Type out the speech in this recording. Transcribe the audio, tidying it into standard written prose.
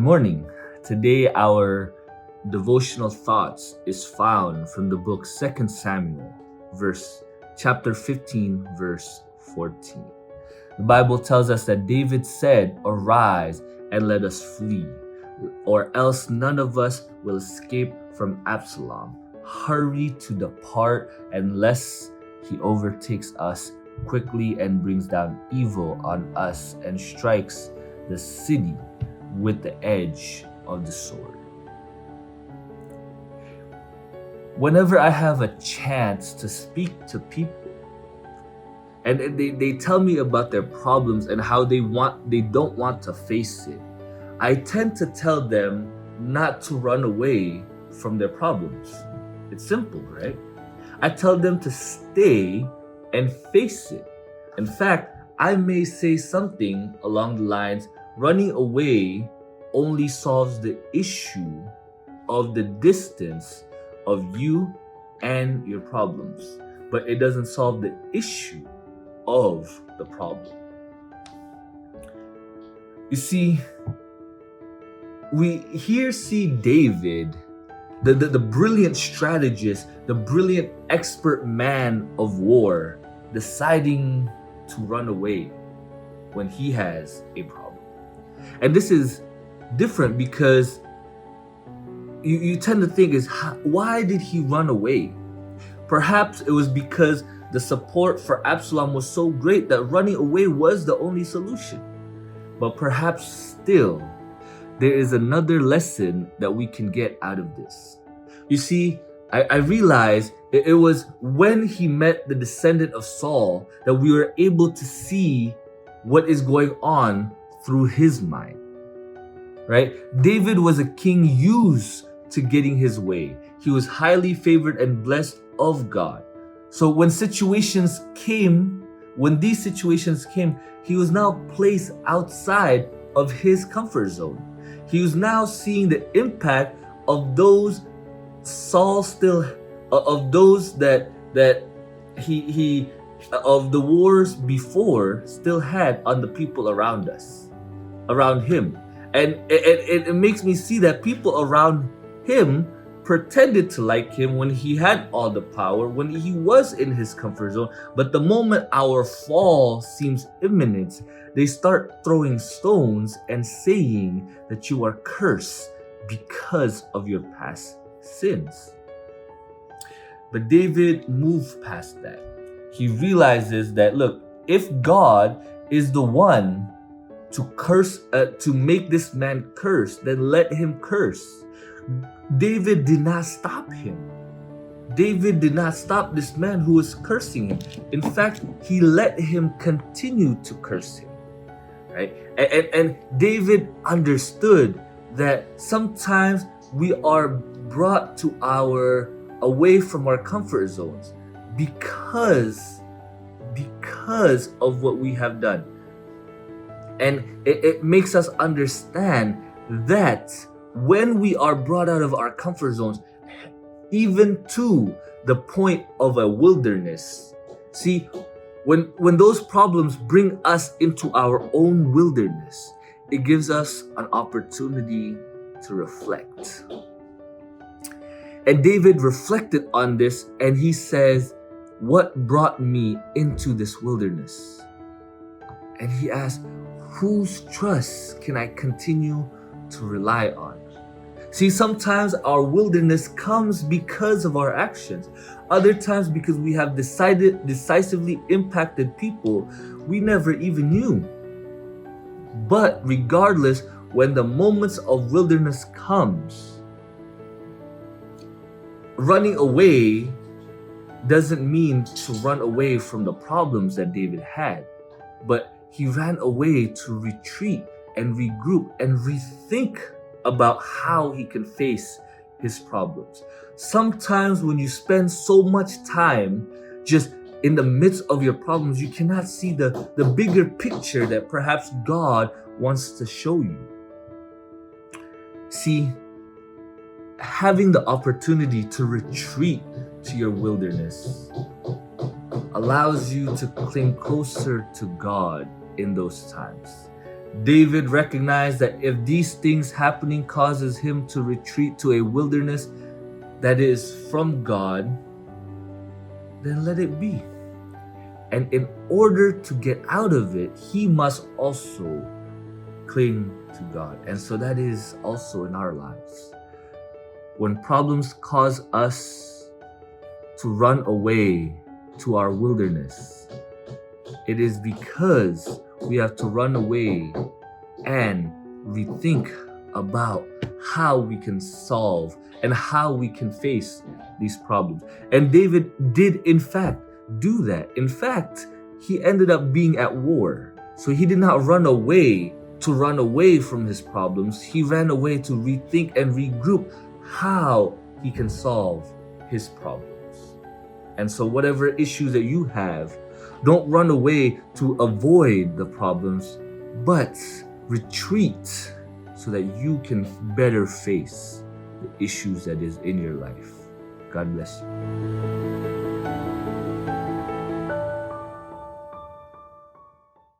morning. Today our devotional thoughts is found from the book 2 Samuel, chapter 15, verse 14. The Bible tells us that David said, "Arise and let us flee, or else none of us will escape from Absalom. Hurry to depart, unless he overtakes us quickly and brings down evil on us and strikes the city with the edge of the sword." Whenever I have a chance to speak to people and they tell me about their problems and how they don't want to face it, I tend to tell them not to run away from their problems. It's simple, right? I tell them to stay and face it. In fact, I may say something along the lines, running away only solves the issue of the distance of you and your problems, but it doesn't solve the issue of the problem. You see, we here see David, the brilliant strategist, the brilliant expert man of war, deciding to run away when he has a problem. And this is different because you tend to think why did he run away? Perhaps it was because the support for Absalom was so great that running away was the only solution. But perhaps still, there is another lesson that we can get out of this. You see, I realized it was when he met the descendant of Saul that we were able to see what is going on through his mind, right? David was a king used to getting his way. He was highly favored and blessed of God. So when these situations came, he was now placed outside of his comfort zone. He was now seeing the impact of those of the wars before still had on the people around him. And it makes me see that people around him pretended to like him when he had all the power, when he was in his comfort zone. But the moment our fall seems imminent, they start throwing stones and saying that you are cursed because of your past sins. But David moved past that. He realizes that, look, if God is the one to make this man curse, then let him curse. David did not stop him. David did not stop this man who was cursing him. In fact, he let him continue to curse him, right? And David understood that sometimes we are brought away from our comfort zones because of what we have done. And it makes us understand that when we are brought out of our comfort zones, even to the point of a wilderness. See, when those problems bring us into our own wilderness, it gives us an opportunity to reflect. And David reflected on this and he says, "What brought me into this wilderness?" And he asked, "Whose trust can I continue to rely on?" See, sometimes our wilderness comes because of our actions. Other times because we have decisively impacted people we never even knew. But regardless, when the moments of wilderness comes, running away doesn't mean to run away from the problems that David had, but he ran away to retreat and regroup and rethink about how he can face his problems. Sometimes when you spend so much time just in the midst of your problems, you cannot see the bigger picture that perhaps God wants to show you. See, having the opportunity to retreat to your wilderness allows you to cling closer to God in those times. David recognized that if these things happening causes him to retreat to a wilderness that is from God, then let it be. And in order to get out of it, he must also cling to God. And so that is also in our lives. When problems cause us to run away to our wilderness, it is because we have to run away and rethink about how we can solve and how we can face these problems. And David did in fact do that. In fact, he ended up being at war. So he did not run away to run away from his problems. He ran away to rethink and regroup how he can solve his problems. And so whatever issues that you have, don't run away to avoid the problems, but retreat so that you can better face the issues that is in your life. God bless you.